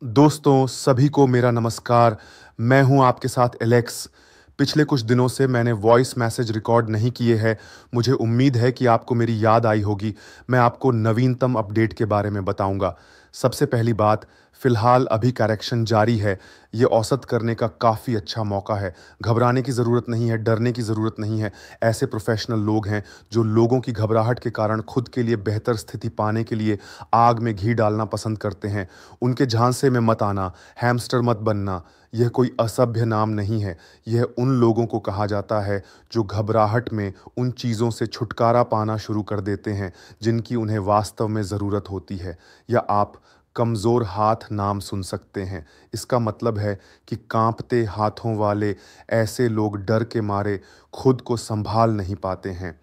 दोस्तों, सभी को मेरा नमस्कार। मैं हूं आपके साथ एलेक्स। पिछले कुछ दिनों से मैंने वॉइस मैसेज रिकॉर्ड नहीं किए हैं। मुझे उम्मीद है कि आपको मेरी याद आई होगी। मैं आपको नवीनतम अपडेट के बारे में बताऊंगा। सबसे पहली बात, फ़िलहाल अभी करेक्शन जारी है। ये औसत करने का काफ़ी अच्छा मौका है। घबराने की ज़रूरत नहीं है, डरने की ज़रूरत नहीं है। ऐसे प्रोफ़ेशनल लोग हैं जो लोगों की घबराहट के कारण खुद के लिए बेहतर स्थिति पाने के लिए आग में घी डालना पसंद करते हैं। उनके झांसे में मत आना, हैमस्टर मत बनना। यह कोई असभ्य नाम नहीं है। यह उन लोगों को कहा जाता है जो घबराहट में उन चीज़ों से छुटकारा पाना शुरू कर देते हैं जिनकी उन्हें वास्तव में ज़रूरत होती है। या आप कमज़ोर हाथ नाम सुन सकते हैं। इसका मतलब है कि कांपते हाथों वाले ऐसे लोग डर के मारे खुद को संभाल नहीं पाते हैं।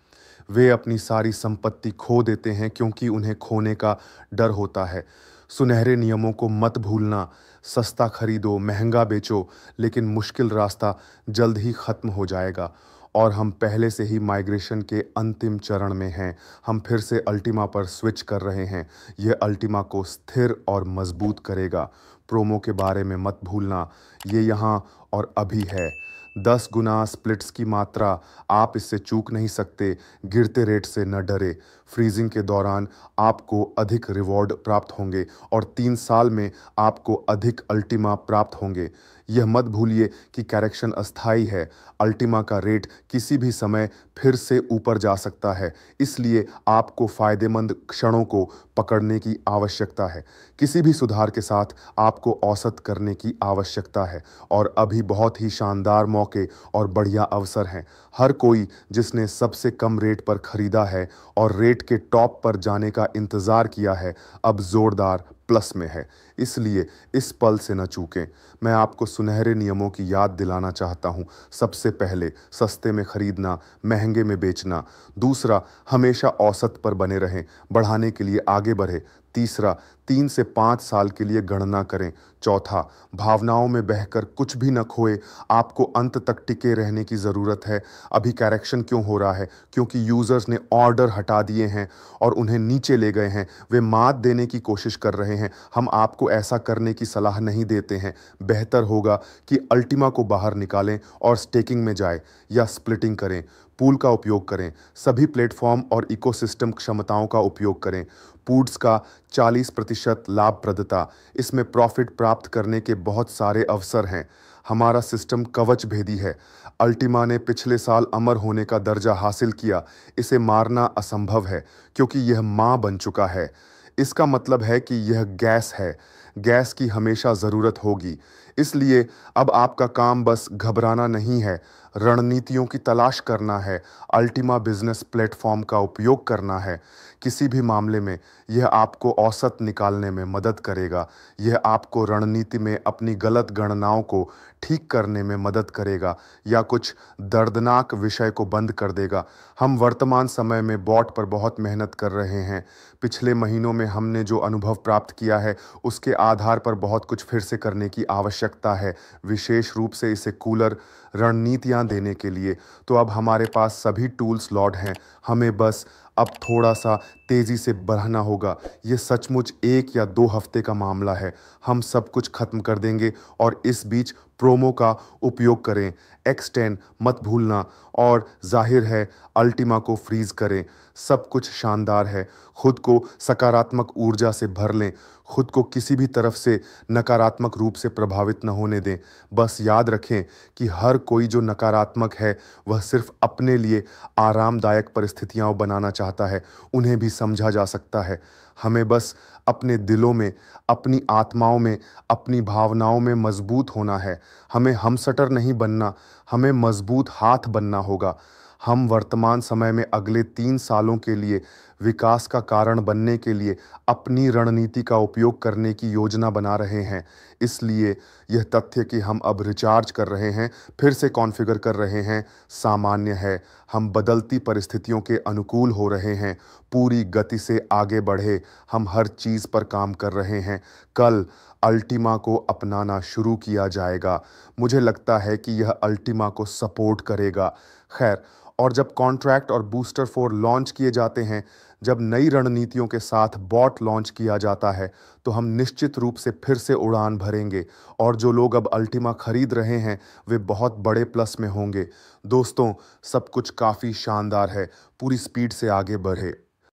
वे अपनी सारी संपत्ति खो देते हैं क्योंकि उन्हें खोने का डर होता है। सुनहरे नियमों को मत भूलना। सस्ता खरीदो, महंगा बेचो, लेकिन मुश्किल रास्ता जल्द ही खत्म हो जाएगा। और हम पहले से ही माइग्रेशन के अंतिम चरण में हैं। हम फिर से अल्टीमा पर स्विच कर रहे हैं। यह अल्टीमा को स्थिर और मजबूत करेगा। प्रोमो के बारे में मत भूलना। ये यहाँ और अभी है। 10 गुना स्प्लिट्स की मात्रा, आप इससे चूक नहीं सकते। गिरते रेट से न डरे। फ्रीजिंग के दौरान आपको अधिक रिवॉर्ड प्राप्त होंगे और 3 साल में आपको अधिक अल्टीमा प्राप्त होंगे। यह मत भूलिए कि करेक्शन अस्थायी है। अल्टीमा का रेट किसी भी समय फिर से ऊपर जा सकता है। इसलिए आपको फ़ायदेमंद क्षणों को पकड़ने की आवश्यकता है। किसी भी सुधार के साथ आपको औसत करने की आवश्यकता है। और अभी बहुत ही शानदार मौके और बढ़िया अवसर हैं। हर कोई जिसने सबसे कम रेट पर खरीदा है और रेट के टॉप पर जाने का इंतज़ार किया है, अब ज़ोरदार प्लस में है। इसलिए इस पल से न चूकें। मैं आपको सुनहरे नियमों की याद दिलाना चाहता हूँ। सबसे पहले, सस्ते में खरीदना, महंगे में बेचना। दूसरा, हमेशा औसत पर बने रहें, बढ़ाने के लिए आगे बढ़े। तीसरा, 3 से 5 साल के लिए गणना करें। चौथा, भावनाओं में बहकर कुछ भी न खोए। आपको अंत तक टिके रहने की ज़रूरत है। अभी करेक्शन क्यों हो रहा है? क्योंकि यूज़र्स ने ऑर्डर हटा दिए हैं और उन्हें नीचे ले गए हैं। वे मात देने की कोशिश कर रहे हैं। हम आपको ऐसा करने की सलाह नहीं देते हैं। बेहतर होगा कि अल्टीमा को बाहर निकालें और स्टेकिंग में जाएं या स्प्लिटिंग करें। पूल का उपयोग करें। सभी प्लेटफॉर्म और इकोसिस्टम क्षमताओं का उपयोग करें। पूल्स का 40% लाभप्रदता। इसमें प्रॉफिट प्राप्त करने के बहुत सारे अवसर हैं। हमारा सिस्टम कवच भेदी है। अल्टीमा ने पिछले साल अमर होने का दर्जा हासिल किया। इसे मारना असंभव है क्योंकि यह मां बन चुका है। इसका मतलब है कि यह गैस है। गैस की हमेशा ज़रूरत होगी। इसलिए अब आपका काम बस घबराना नहीं है, रणनीतियों की तलाश करना है, अल्टीमा बिजनेस प्लेटफॉर्म का उपयोग करना है। किसी भी मामले में यह आपको औसत निकालने में मदद करेगा। यह आपको रणनीति में अपनी गलत गणनाओं को ठीक करने में मदद करेगा या कुछ दर्दनाक विषय को बंद कर देगा। हम वर्तमान समय में बॉट पर बहुत मेहनत कर रहे हैं। पिछले महीनों में हमने जो अनुभव प्राप्त किया है उसके आधार पर बहुत कुछ फिर से करने की आवश्यकता है, विशेष रूप से इसे कूलर रणनीतियां देने के लिए। तो अब हमारे पास सभी टूल्स लॉर्ड हैं। हमें बस अब थोड़ा सा तेज़ी से बढ़ना होगा। ये सचमुच 1 या 2 हफ्ते का मामला है। हम सब कुछ खत्म कर देंगे और इस बीच प्रोमो का उपयोग करें। X10 मत भूलना और जाहिर है अल्टीमा को फ्रीज करें। सब कुछ शानदार है। खुद को सकारात्मक ऊर्जा से भर लें। खुद को किसी भी तरफ से नकारात्मक रूप से प्रभावित न होने दें। बस याद रखें कि हर कोई जो नकारात्मक है वह सिर्फ अपने लिए आरामदायक परिस्थितियां बनाना चाहता है। उन्हें भी समझा जा सकता है। हमें बस अपने दिलों में, अपनी आत्माओं में, अपनी भावनाओं में मजबूत होना है। हमें हमसटर नहीं बनना, हमें मजबूत हाथ बनना होगा। हम वर्तमान समय में अगले 3 सालों के लिए विकास का कारण बनने के लिए अपनी रणनीति का उपयोग करने की योजना बना रहे हैं। इसलिए यह तथ्य कि हम अब रिचार्ज कर रहे हैं, फिर से कॉन्फ़िगर कर रहे हैं, सामान्य है। हम बदलती परिस्थितियों के अनुकूल हो रहे हैं। पूरी गति से आगे बढ़े। हम हर चीज़ पर काम कर रहे हैं। कल अल्टीमा को अपनाना शुरू किया जाएगा। मुझे लगता है कि यह अल्टीमा को सपोर्ट करेगा। खैर, और जब कॉन्ट्रैक्ट और बूस्टर 4 लॉन्च किए जाते हैं, जब नई रणनीतियों के साथ बॉट लॉन्च किया जाता है तो हम निश्चित रूप से फिर से उड़ान भरेंगे और जो लोग अब अल्टीमा खरीद रहे हैं वे बहुत बड़े प्लस में होंगे। दोस्तों, सब कुछ काफ़ी शानदार है। पूरी स्पीड से आगे बढ़े।